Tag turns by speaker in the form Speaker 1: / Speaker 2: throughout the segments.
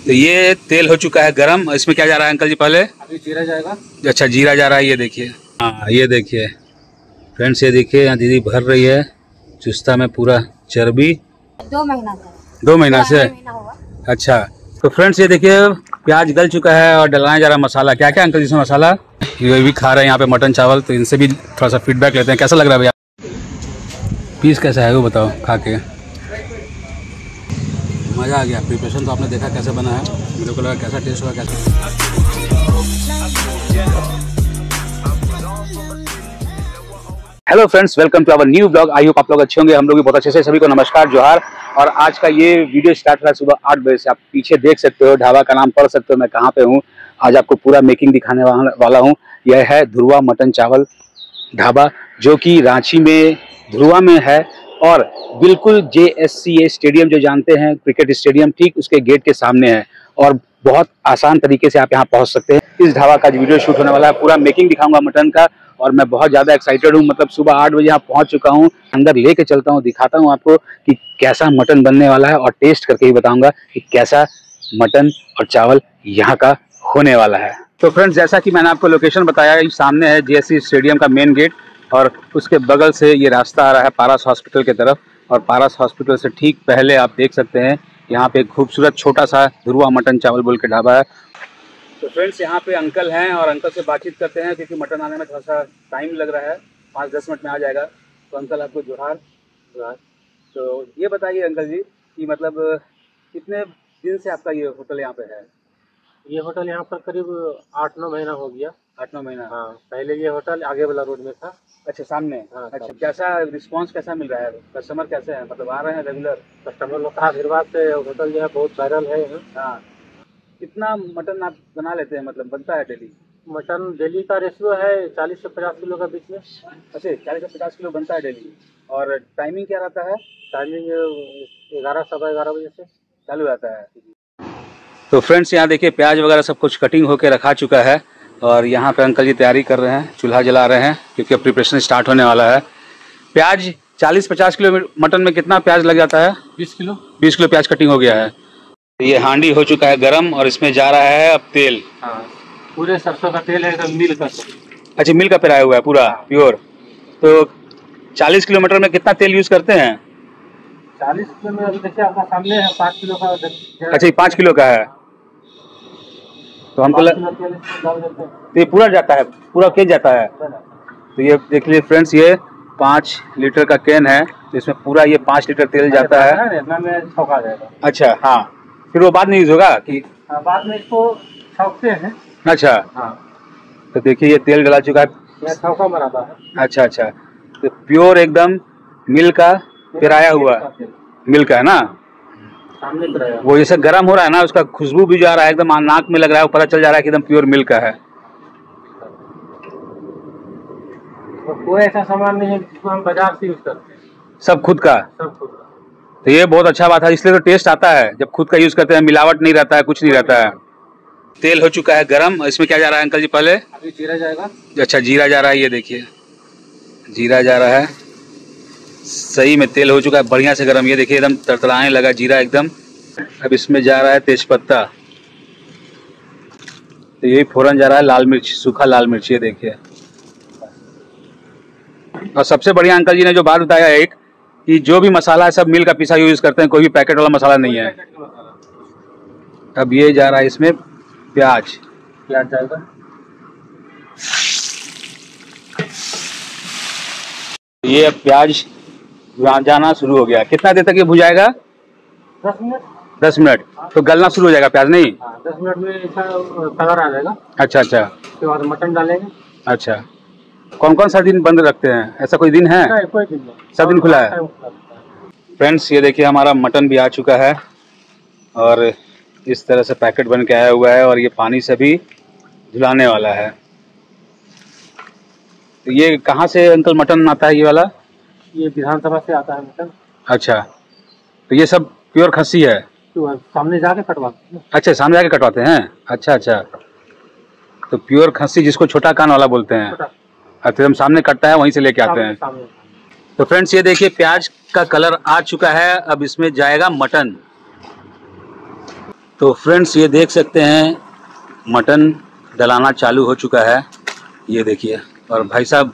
Speaker 1: तो ये तेल हो चुका है गरम। इसमें क्या जा रहा है अंकल जी? पहले
Speaker 2: अभी जीरा जाएगा।
Speaker 1: अच्छा, जीरा जा रहा है। ये देखिए, हाँ ये देखिए फ्रेंड्स, ये देखिए यहाँ दीदी भर रही है चुस्ता में पूरा चर्बी।
Speaker 3: 2 महीना से।
Speaker 1: 2 महीना से? अच्छा, तो फ्रेंड्स ये देखिए प्याज गल चुका है और डलाया जा रहा है मसाला। क्या क्या अंकल जी इसमें मसाला? ये भी खा रहे हैं यहाँ पे मटन चावल, तो इनसे भी थोड़ा सा फीडबैक लेते हैं। कैसा लग रहा है भैया? पीस कैसा है वो बताओ खा के। मज़ा आ गया। प्रिपरेशन तो आपने देखा कैसे बना है, मेरे को लगा कैसा टेस्ट हुआ कैसा। Hello friends, welcome to our new blog. I hope आप लोग अच्छे होंगे, हम लोग भी बहुत अच्छे से। सभी को नमस्कार, जोहार। और आज का ये वीडियो स्टार्ट हो रहा है सुबह 8 बजे से। आप पीछे देख सकते हो, ढाबा का नाम पढ़ सकते हो मैं कहाँ पे हूँ। आज आपको पूरा मेकिंग दिखाने वाला हूँ। यह है ध्रुवा मटन चावल ढाबा, जो कि रांची में ध्रुवा में है और बिल्कुल JSCA स्टेडियम जो जानते हैं, क्रिकेट स्टेडियम, ठीक उसके गेट के सामने है। और बहुत आसान तरीके से आप यहाँ पहुँच सकते हैं। इस ढाबा का वीडियो शूट होने वाला है, पूरा मेकिंग दिखाऊंगा मटन का। और मैं बहुत ज़्यादा एक्साइटेड हूँ, मतलब सुबह 8 बजे यहाँ पहुँच चुका हूँ। अंदर लेके चलता हूँ, दिखाता हूँ आपको कि कैसा मटन बनने वाला है और टेस्ट करके ही बताऊँगा कि कैसा मटन और चावल यहाँ का होने वाला है। तो फ्रेंड्स, जैसा कि मैंने आपको लोकेशन बताया, सामने है JSCA स्टेडियम का मेन गेट और उसके बगल से ये रास्ता आ रहा है पारस हॉस्पिटल की तरफ। और पारस हॉस्पिटल से ठीक पहले आप देख सकते हैं यहाँ पे एक खूबसूरत छोटा सा ध्रुवा मटन चावल बोल के ढाबा है। तो फ्रेंड्स, यहाँ पे अंकल हैं और अंकल से बातचीत करते हैं, क्योंकि मटन आने में थोड़ा सा टाइम लग रहा है। 5-10 मिनट में आ जाएगा। तो अंकल आपको जोहार। तो ये बताइए अंकल जी कि मतलब कितने दिन से आपका ये होटल यहाँ पे है?
Speaker 2: ये होटल यहाँ पर करीब 8-9 महीना हो गया।
Speaker 1: 8-9 महीना?
Speaker 2: हाँ, पहले ये होटल आगे वाला रोड में था।
Speaker 1: अच्छा, सामने?
Speaker 2: हाँ,
Speaker 1: अच्छा, कैसा रिस्पांस कैसा मिल रहा है? कस्टमर कैसे हैं, मतलब आ रहे हैं रेगुलर?
Speaker 2: कस्टमर लोग का आशीर्वाद से होटल जो है बहुत वायरल है यहाँ।
Speaker 1: हाँ। कितना मटन आप बना लेते हैं, मतलब बनता है डेली?
Speaker 2: मटन डेली का रेशियो है 40 से 50 किलो का बीच में।
Speaker 1: अच्छा, 40 से 50 किलो बनता है डेली। और टाइमिंग क्या रहता है?
Speaker 2: टाइमिंग 11 सवा 11 बजे से
Speaker 1: चालू रहता है। तो फ्रेंड्स, यहाँ देखिए प्याज वगैरह सब कुछ कटिंग होके रखा चुका है और यहाँ पे अंकल जी तैयारी कर रहे हैं, चूल्हा जला रहे हैं, क्योंकि अब प्रिपरेशन स्टार्ट होने वाला है। प्याज 40-50 किलो मटन में कितना प्याज लग जाता है?
Speaker 2: 20 किलो।
Speaker 1: 20 किलो प्याज कटिंग हो गया है। ये हांडी हो चुका है गरम और इसमें जा रहा है अब तेल।
Speaker 2: हाँ, पूरे सरसों का तेल है, एकदम मिल का।
Speaker 1: अच्छा, मिल का पेराया हुआ है पूरा प्योर। तो 40 किलो मटर में कितना तेल यूज करते हैं?
Speaker 2: 40 किलो में अभी देखिए आपका सामने है 5 किलो का।
Speaker 1: अच्छा, ये 5 किलो का है। तो हमको तो ये पूरा जाता है, पूरा केन जाता है। तो ये देख लीजिए फ्रेंड्स, ये 5 लीटर का केन है, तो इसमें पूरा ये 5 लीटर तेल जाता है। अच्छा, हाँ, फिर वो बाद में यूज होगा कि
Speaker 2: बाद में इसको छौंकते हैं?
Speaker 1: अच्छा,
Speaker 2: हाँ।
Speaker 1: तो देखिए ये तेल डला चुका है।
Speaker 2: छौंका मराता है।
Speaker 1: अच्छा, तो प्योर एकदम मिल का पेराया हुआ मिल का है ना? वो जैसे गर्म हो रहा है ना, उसका खुशबू भी जा रहा है, एकदम नाक में लग रहा है, पता चल जा रहा है कि एकदम प्योर मिल्क का है।
Speaker 2: तो कोई ऐसा सामान नहीं है जिसको हम बाजार से यूज करते हैं।
Speaker 1: सब खुद का?
Speaker 2: सब खुद का।
Speaker 1: तो ये बहुत अच्छा बात है, इसलिए तो टेस्ट आता है जब खुद का यूज करते हैं। मिलावट नहीं रहता है, कुछ नहीं रहता है। तेल हो चुका है गरम। इसमें क्या जा रहा है अंकल जी? पहले
Speaker 2: अभी जीरा जाएगा।
Speaker 1: अच्छा, जीरा जा रहा है। ये देखिए जीरा जा रहा है। सही में तेल हो चुका है बढ़िया से गरम। ये देखिए एकदम तड़तड़ाने लगा जीरा एकदम। अब इसमें जा रहा है तेजपत्ता। तो यही फोरन जा रहा है लाल मिर्च, सूखा लाल मिर्च। ये देखिए, और सबसे बढ़िया अंकल जी ने जो बात बताया एक, कि जो भी मसाला है सब मिल का पिसा यूज करते हैं, कोई भी पैकेट वाला मसाला नहीं है। अब ये जा रहा है इसमें प्याज
Speaker 2: जाएगा।
Speaker 1: ये अब प्याज जाना शुरू हो गया। कितना देर तक ये भुजाएगा?
Speaker 2: 10 मिनट।
Speaker 1: 10 मिनट तो गलना शुरू हो जाएगा प्याज? नहीं,
Speaker 2: 10 मिनट में ऐसा कलर आ जाएगा।
Speaker 1: अच्छा,
Speaker 2: उसके बाद मटन डालेंगे।
Speaker 1: अच्छा, कौन कौन सा दिन बंद रखते हैं? ऐसा कोई दिन है?
Speaker 2: नहीं, कोई दिन नहीं,
Speaker 1: सब दिन खुला है। फ्रेंड्स, ये देखिए हमारा मटन भी आ चुका है और इस तरह से पैकेट बन के आया हुआ है और ये पानी से भी धुलाने वाला है। तो ये कहाँ से अंकल मटन आता है ये वाला?
Speaker 2: ये विधानसभा से आता है मटन।
Speaker 1: अच्छा, तो ये सब प्योर खस्सी है?
Speaker 2: तो सामने जाके कटवाते हैं। अच्छा,
Speaker 1: सामने जाके कटवाते हैं। अच्छा, तो प्योर खस्सी जिसको छोटा कान वाला बोलते हैं। अच्छा, हम सामने कटता है वहीं से लेके आते हैं। तो फ्रेंड्स, ये देखिए प्याज का कलर आ चुका है। अब इसमें जाएगा मटन। तो फ्रेंड्स ये देख सकते हैं मटन डलाना चालू हो चुका है, ये देखिए। और भाई साहब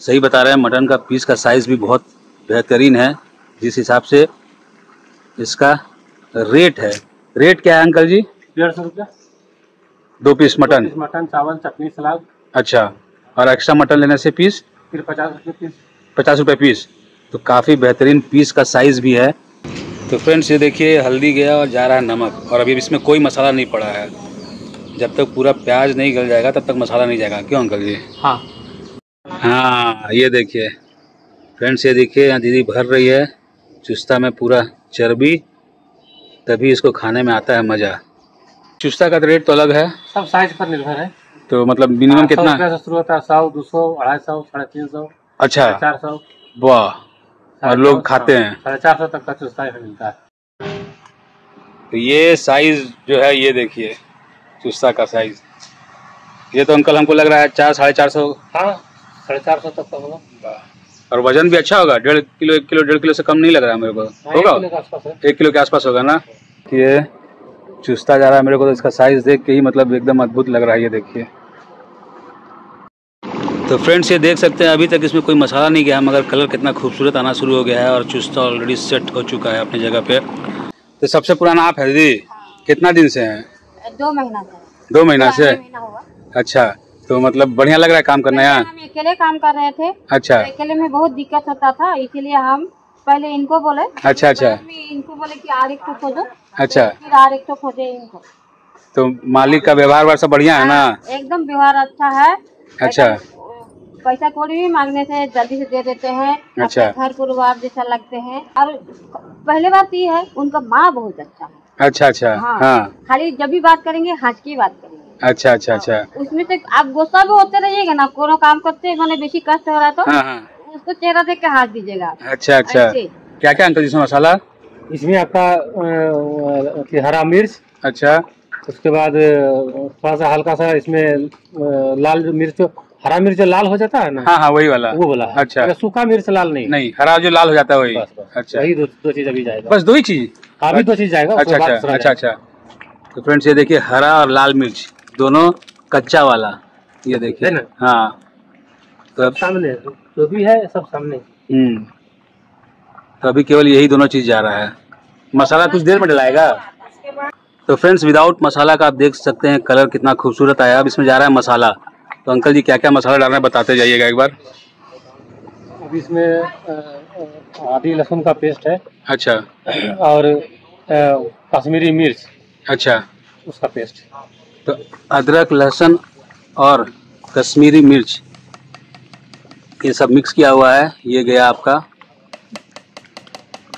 Speaker 1: सही बता रहे हैं, मटन का पीस का साइज़ भी बहुत बेहतरीन है, जिस हिसाब से इसका रेट है। रेट क्या है अंकल जी?
Speaker 2: 150 रुपया
Speaker 1: 2 पीस मटन।
Speaker 2: मटन, चावल, चटनी, सलाद।
Speaker 1: अच्छा, और एक्स्ट्रा मटन लेने से पीस
Speaker 2: फिर 50 रुपये पीस।
Speaker 1: 50 रुपये पीस। तो काफ़ी बेहतरीन पीस का साइज़ भी है। तो फ्रेंड्स ये देखिए हल्दी गया और जा रहा है नमक, और अभी इसमें कोई मसाला नहीं पड़ा है। जब तक पूरा प्याज नहीं गल जाएगा तब तक मसाला नहीं जाएगा, क्यों अंकल जी?
Speaker 2: हाँ
Speaker 1: हाँ, ये देखिए फ्रेंड्स, ये देखिए यहाँ दीदी भर रही है चुस्ता में पूरा चर्बी, तभी इसको खाने में आता है मज़ा। चुस्ता का रेट तो अलग है,
Speaker 2: सब साइज पर निर्भर है।
Speaker 1: तो मतलब मिनिमम
Speaker 2: 100
Speaker 1: कितना?
Speaker 2: रुपये से शुरू होता है, 100, 200, 250, 350,
Speaker 1: अच्छा,
Speaker 2: 400।
Speaker 1: वाह, और लोग खाते हैं।
Speaker 2: 450 तक का चुस्ता मिलता है।
Speaker 1: तो ये साइज जो है, ये देखिए चुस्ता का साइज, ये तो अंकल हमको लग रहा है 400-450।
Speaker 2: हाँ, 450 तक का होगा।
Speaker 1: और वजन भी अच्छा होगा, 1.5 किलो, 1 किलो, 1.5 किलो से कम नहीं लग रहा है मेरे को। होगा
Speaker 2: 1 किलो के आसपास है।
Speaker 1: 1 किलो के आसपास होगा ना। ये चुस्ता जा रहा है मेरे को, तो इसका साइज देख के ही मतलब एकदम अद्भुत लग रहा है, ये देखिए। तो फ्रेंड्स ये देख सकते हैं अभी तक इसमें कोई मसाला नहीं गया, मगर कलर कितना खूबसूरत आना शुरू हो गया है, और चुस्ता ऑलरेडी सेट हो चुका है अपनी जगह पे। तो सबसे पुराना आप है दीदी, कितना दिन से हैं?
Speaker 3: 2 महीना से।
Speaker 1: 2 महीना से?
Speaker 3: महीना हुआ।
Speaker 1: अच्छा, तो मतलब बढ़िया लग रहा है काम करना यहाँ?
Speaker 3: हम अकेले काम कर रहे थे।
Speaker 1: अच्छा,
Speaker 3: अकेले में बहुत दिक्कत होता था, इसीलिए हम पहले इनको बोले।
Speaker 1: अच्छा अच्छा,
Speaker 3: बाद में इनको बोले कि और एक तो खोजो।
Speaker 1: अच्छा,
Speaker 3: फिर और एक तो खोजे इनको।
Speaker 1: तो मालिक का व्यवहार सब बढ़िया है ना?
Speaker 3: एकदम व्यवहार अच्छा है।
Speaker 1: अच्छा,
Speaker 3: पैसा कौड़ी भी मांगने से जल्दी से दे देते हैं।
Speaker 1: अच्छा।
Speaker 3: अपने घर परिवार जैसा लगते हैं। और पहले बात ये है, उनका माँ बहुत अच्छा है।
Speaker 1: अच्छा अच्छा,
Speaker 3: हाँ,
Speaker 1: हाँ,
Speaker 3: खाली जब भी बात करेंगे हंस की बात करेंगे।
Speaker 1: अच्छा अच्छा अच्छा,
Speaker 3: उसमें से आप गुस्सा भी होते रहिएगा ना, कोनो काम करते मैंने बेसी कष्ट हो रहा है तो
Speaker 1: हाँ हाँ,
Speaker 3: उसको चेहरा देख के हंस दीजिएगा।
Speaker 1: अच्छा अच्छा।
Speaker 3: ऐसे।
Speaker 1: क्या क्या अंकल इसमें मसाला?
Speaker 2: इसमें आपका हरा मिर्च,
Speaker 1: अच्छा,
Speaker 2: उसके बाद थोड़ा सा हल्का सा इसमें लाल मिर्च, हरा मिर्च लाल हो जाता है ना,
Speaker 1: हाँ हाँ, वही वाला,
Speaker 2: वो बोला।
Speaker 1: अच्छा,
Speaker 2: सूखा मिर्च लाल नहीं,
Speaker 1: नहीं, हरा जो लाल हो जाता है वही।
Speaker 2: बस बस,
Speaker 1: अच्छा,
Speaker 2: वही दो चीज अभी जाएगा।
Speaker 1: बस 2 ही चीज?
Speaker 2: अभी 2 चीज जाएगा।
Speaker 1: अच्छा अच्छा अच्छा अच्छा। तो फ्रेंड्स ये देखिए हरा और लाल मिर्च दोनों कच्चा वाला, ये देखिए
Speaker 2: ना।
Speaker 1: हाँ, तो अब
Speaker 2: सामने जो भी है सब सामने।
Speaker 1: तो अभी केवल यही दोनों चीज जा रहा है। मसाला कुछ देर में डलाएगा। तो फ्रेंड्स विदाउट मसाला का आप देख सकते हैं कलर कितना खूबसूरत आया। अब इसमें जा रहा है मसाला। तो अंकल जी क्या क्या मसाला डालना है बताते जाइएगा एक बार।
Speaker 2: अभी इसमें आदि लहसुन का पेस्ट है।
Speaker 1: अच्छा,
Speaker 2: और कश्मीरी मिर्च,
Speaker 1: अच्छा,
Speaker 2: उसका पेस्ट।
Speaker 1: तो अदरक, लहसुन और कश्मीरी मिर्च ये सब मिक्स किया हुआ है। ये गया आपका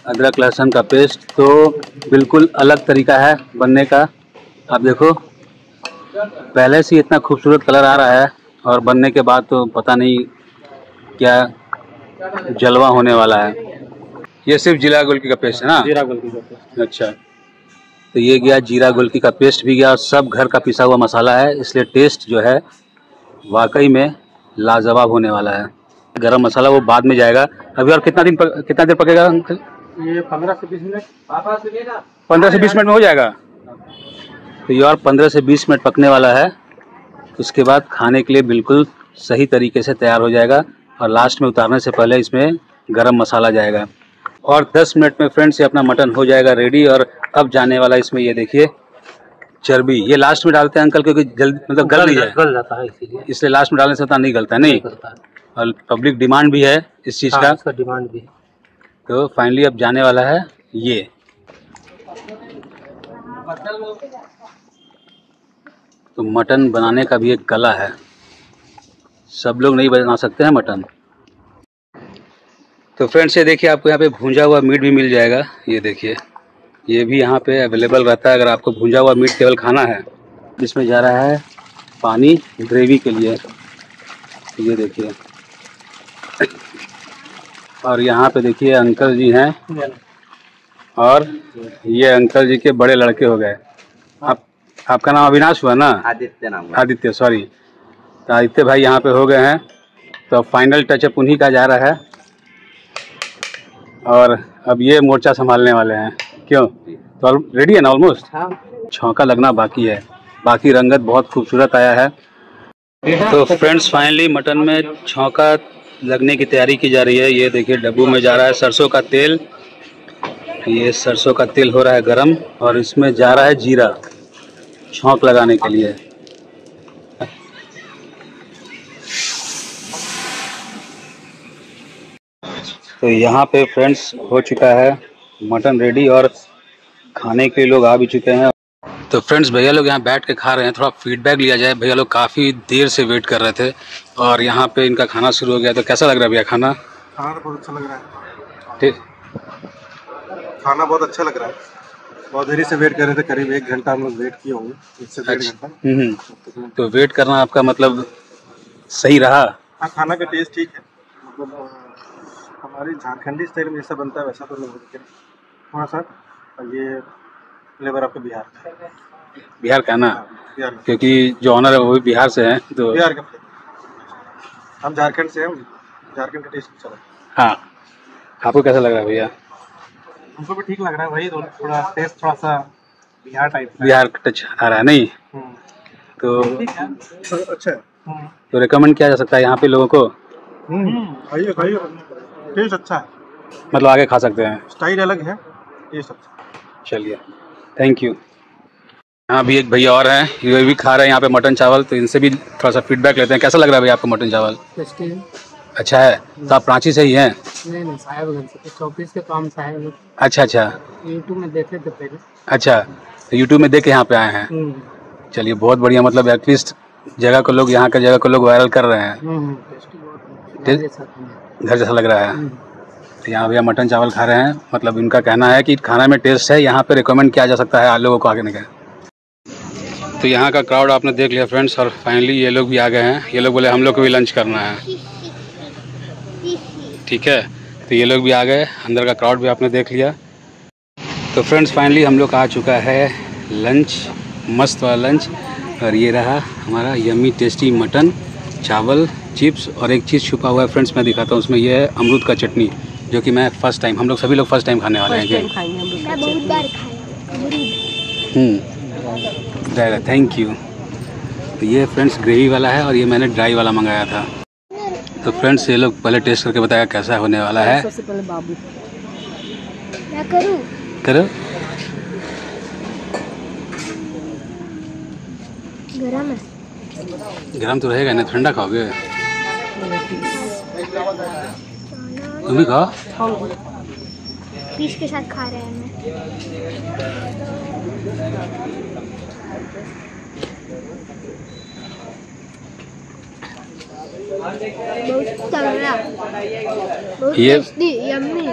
Speaker 1: अदरक लहसुन का पेस्ट। तो बिल्कुल अलग तरीका है बनने का। आप देखो पहले से इतना खूबसूरत कलर आ रहा है, और बनने के बाद तो पता नहीं क्या जलवा होने वाला है। ये सिर्फ जीरा गोलकी का पेस्ट है ना?
Speaker 2: जीरा गोलकी का पेस्ट।
Speaker 1: अच्छा, तो ये गया जीरा गोलकी का पेस्ट भी गया, और सब घर का पिसा हुआ मसाला है, इसलिए टेस्ट जो है वाकई में लाजवाब होने वाला है। गरम मसाला वो बाद में जाएगा। अभी और कितना देर पकेगा अंकल?
Speaker 2: ये 15 से 20 मिनट।
Speaker 1: 15 से 20 मिनट में हो जाएगा। तो ये और 15 से 20 मिनट पकने वाला है। उसके बाद खाने के लिए बिल्कुल सही तरीके से तैयार हो जाएगा, और लास्ट में उतारने से पहले इसमें गरम मसाला जाएगा। और 10 मिनट में फ्रेंड्स ये अपना मटन हो जाएगा रेडी। और अब जाने वाला इसमें ये देखिए चर्बी। ये लास्ट में डालते हैं अंकल क्योंकि जल्दी मतलब गल नहीं जाए,
Speaker 2: गल जाता है इसीलिए।
Speaker 1: इसलिए लास्ट में डालने से उतना नहीं गलता है। नहीं, और पब्लिक डिमांड भी है इस चीज़ का।
Speaker 2: इसका डिमांड भी है।
Speaker 1: तो फाइनली अब जाने वाला है ये। तो मटन बनाने का भी एक कला है, सब लोग नहीं बना सकते हैं मटन। तो फ्रेंड्स ये देखिए आपको यहाँ पे भुंजा हुआ मीट भी मिल जाएगा। ये देखिए ये भी यहाँ पे अवेलेबल रहता है अगर आपको भुंजा हुआ मीट केवल खाना है। इसमें जा रहा है पानी ग्रेवी के लिए, ये देखिए। और यहाँ पे देखिए अंकल जी हैं, और ये अंकल जी के बड़े लड़के हो गए। आपका नाम अविनाश हुआ ना?
Speaker 2: आदित्य नाम।
Speaker 1: आदित्य, सॉरी। तो आदित्य भाई यहाँ पे हो गए हैं। तो फाइनल टचअप उन्हीं का जा रहा है, और अब ये मोर्चा संभालने वाले हैं। क्यों? तो रेडी है ना ऑलमोस्ट?
Speaker 2: हाँ।
Speaker 1: छौंका लगना बाकी है, बाकी रंगत बहुत खूबसूरत आया है। तो फ्रेंड्स फाइनली मटन में छौंका लगने की तैयारी की जा रही है। ये देखिए डब्बू में जा रहा है सरसों का तेल। ये सरसों का तेल हो रहा है गरम और इसमें जा रहा है जीरा छौंक लगाने के लिए। तो यहाँ पे फ्रेंड्स हो चुका है मटन रेडी और खाने के लिए लोग आ भी चुके हैं। तो फ्रेंड्स भैया लोग यहाँ बैठ के खा रहे हैं। थोड़ा फीडबैक लिया जाए। भैया लोग काफ़ी देर से वेट कर रहे थे और यहाँ पे इनका खाना शुरू हो गया। तो कैसा लग रहा है भैया खाना?
Speaker 4: खाना तो बहुत अच्छा लग रहा है।
Speaker 1: ठीक,
Speaker 4: खाना बहुत अच्छा लग रहा है। बहुत देरी से वेट कर रहे थे, करीब 1 घंटा हम लोग वेट किए होंगे, 1 से 1.5 घंटा।
Speaker 1: तो वेट करना आपका मतलब सही रहा?
Speaker 4: हाँ, खाना का टेस्ट ठीक है। मतलब हमारे झारखंडी स्टाइल में जैसा बनता है वैसा तो नहीं होता, थोड़ा सा ये फ्लेवर आपका बिहार का है।
Speaker 1: बिहार का ना?
Speaker 4: बिहार का,
Speaker 1: क्योंकि जो ऑनर है वो भी बिहार से हैं। तो
Speaker 4: बिहार का हम झारखंड से हैं, झारखंड का टेस्ट अच्छा लगता
Speaker 1: हाँ, आपको कैसा लग रहा है भैया?
Speaker 4: है। हमको भी ठीक लग रहा है, वही थोड़ा टेस्ट थोड़ा सा बिहार टाइप का
Speaker 1: बिहार का टच आ रहा है नहीं? तो
Speaker 4: अच्छा है।
Speaker 1: तो रिकमेंड किया जा सकता है यहाँ पे लोगों को?
Speaker 4: खाइए खाइए, टेस्ट अच्छा है,
Speaker 1: मतलब आगे खा सकते हैं?
Speaker 4: स्टाइल अलग है, टेस्ट अच्छा।
Speaker 1: चलिए, थैंक यू। यहाँ भी एक भैया और हैं, ये भी खा रहे हैं यहाँ पे मटन चावल। तो इनसे भी थोड़ा सा फीडबैक लेते हैं। कैसा लग रहा है भैया आपको मटन चावल?
Speaker 2: टेस्टी है।
Speaker 1: अच्छा है। तो आप रांची से ही हैं?
Speaker 2: नहीं, साहेबगंज से, 24 के काम साहेब।
Speaker 1: अच्छा अच्छा
Speaker 2: यूट्यूब में देखे थे पहले।
Speaker 1: अच्छा, तो यूट्यूब में देख के यहाँ पे आए हैं। चलिए बहुत बढ़िया। मतलब एटलीस्ट जगह को लोग, यहाँ का जगह को लोग वायरल कर रहे हैं।
Speaker 2: टेस्टी बहुत है,
Speaker 1: घर जैसा लग रहा है। तो यहाँ भैया मटन चावल खा रहे हैं। मतलब इनका कहना है कि खाना में टेस्ट है, यहाँ पे रिकमेंड किया जा सकता है आप लोगों को आगे निकले। तो यहाँ का क्राउड आपने देख लिया फ्रेंड्स, और फाइनली ये लोग भी आ गए हैं। ये लोग बोले हम लोग को भी लंच करना है। ठीक है, तो ये लोग भी आ गए। अंदर का क्राउड भी आपने देख लिया। तो फ्रेंड्स फाइनली हम लोग का आ चुका है लंच, मस्त वाला लंच। और ये रहा हमारा यम्मी टेस्टी मटन चावल चिप्स, और एक चीज़ छुपा हुआ है फ्रेंड्स, मैं दिखाता हूँ। उसमें ये है अमरूद का चटनी, जो कि मैं फ़र्स्ट टाइम, हम लोग सभी लोग फर्स्ट टाइम खाने वाले हैं। Thank you. तो ये फ्रेंड्स ग्रेवी वाला है और ये मैंने ड्राई वाला मंगाया था। तो फ्रेंड्स ये लोग पहले टेस्ट करके बताया कैसा होने वाला है।
Speaker 3: सबसे पहले बाबू मैं करूँ?
Speaker 1: करो।
Speaker 3: गरम है।
Speaker 1: गरम तो रहेगा ना, ठंडा खाओगे? तुम भी खाओ।
Speaker 3: पीस के साथ खा रहे हैं। बहुत तगड़ा, बहुत
Speaker 1: ये
Speaker 3: टेस्टी, यम्मी।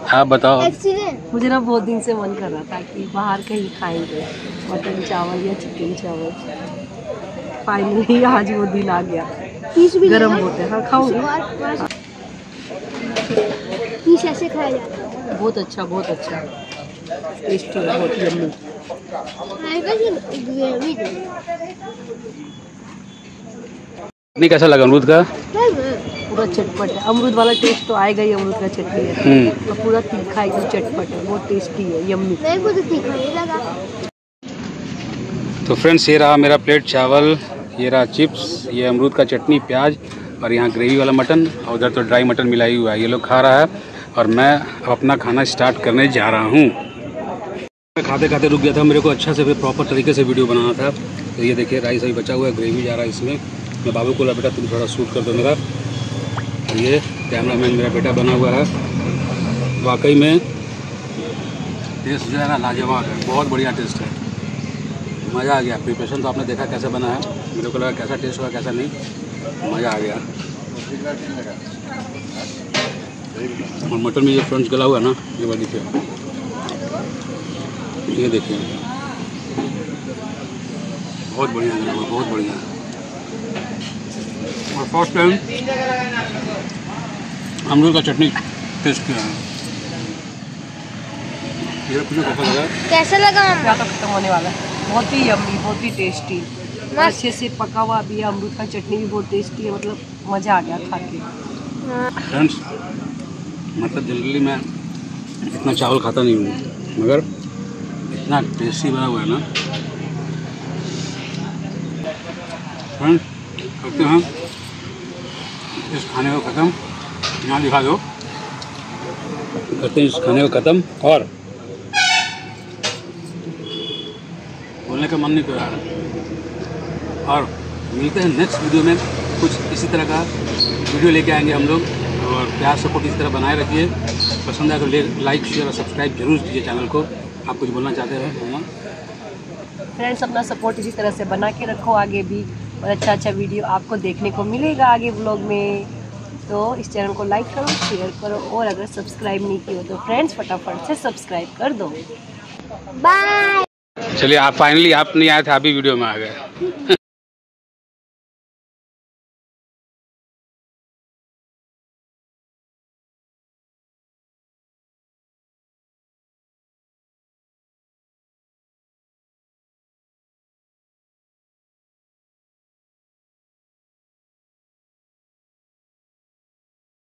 Speaker 1: आप बताओ।
Speaker 3: एक्सीलेंट।
Speaker 5: मुझे ना बहुत दिन से मन कर रहा था कि बाहर कहीं खाएंगे मटन चावल या चिकन चावल। फाइनली आज वो दिन आ गया।
Speaker 3: पीस भी
Speaker 5: गरम
Speaker 3: लेना?
Speaker 5: होते हैं। हाँ, खाऊंगी।
Speaker 3: पीस ऐसे खाया जाता है।
Speaker 5: बहुत अच्छा, बहुत अच्छा टेस्टी, बहुत यम्मी।
Speaker 3: ग्रेवी दे।
Speaker 1: नहीं, कैसा लगा अमरूद का?
Speaker 5: पूरा चटपट है। अमरूद वाला टेस्ट तो आएगा ही, अमरूद का चटनी है और पूरा तीखा एकदम चटपट है, बहुत टेस्टी है, यम्मी।
Speaker 3: मेरे को तो तीखा नहीं लगा।
Speaker 1: तो फ्रेंड्स ये रहा मेरा प्लेट चावल, ये रहा चिप्स, ये अमरूद का चटनी प्याज, और यहाँ ग्रेवी वाला मटन, और उधर तो ड्राई मटन मिला ही हुआ है। ये लोग खा रहा है और मैं अपना खाना स्टार्ट करने जा रहा हूँ। मैं खाते खाते रुक गया था, मेरे को अच्छा से प्रॉपर तरीके से वीडियो बनाना था। तो ये देखिए राइस अभी बचा हुआ है, ग्रेवी जा रहा है इसमें। मैं बाबू को बोला बेटा तुम थोड़ा शूट कर दो मेरा। और ये कैमरामैन मेरा बेटा बना हुआ है। वाकई में टेस्ट जो है ना लाजवाब है, बहुत बढ़िया टेस्ट है, मज़ा आ गया। प्रिपरेशन तो आपने देखा कैसे बना है, मेरे को लगा कैसा टेस्ट होगा कैसा नहीं, मज़ा आ गया। और मटन में ये फ्रेंड्स गला हुआ है ना, ये बात देखिए, ये देखिए बहुत बढ़िया गला हुआ, बहुत बढ़िया। और फर्स्ट टाइम अमरूद का चटनी टेस्ट किया है। ये कुछ कैसा लगा?
Speaker 3: कैसा लगा?
Speaker 5: क्या तो खत्म होने वाला है। बहुत ही यम्मी, बहुत ही टेस्टी, अच्छे से पका हुआ भी है। अमरूद का चटनी भी बहुत टेस्टी है, मतलब मज़ा आ गया खा के।
Speaker 1: फ्रेंड्स मतलब जनरली मैं इतना चावल खाता नहीं हूँ, मगर इतना टेस्टी बना हुआ है ना फ्रेंड्स। करते हैं इस खाने को ख़त्म, यहाँ दिखा दो, करते हैं इस खाने को ख़त्म और बोलने का मन नहीं कर रहा है। और मिलते हैं नेक्स्ट वीडियो में, कुछ इसी तरह का वीडियो लेके आएंगे हम लोग। और प्यार सपोर्ट इस तरह बनाए रखिए, पसंद आए तो लाइक शेयर और सब्सक्राइब जरूर कीजिए चैनल को। आप कुछ बोलना चाहते हैं?
Speaker 5: फ्रेंड्स अपना सपोर्ट इसी तरह से बना के रखो, आगे भी और अच्छा वीडियो आपको देखने को मिलेगा आगे व्लॉग में। तो इस चैनल को लाइक करो, शेयर करो और अगर सब्सक्राइब नहीं किया तो फ्रेंड्स फटाफट से सब्सक्राइब कर दो।
Speaker 3: बाय।
Speaker 1: चलिए, आप फाइनली आप नहीं आए थे, आप भी वीडियो में आ गए।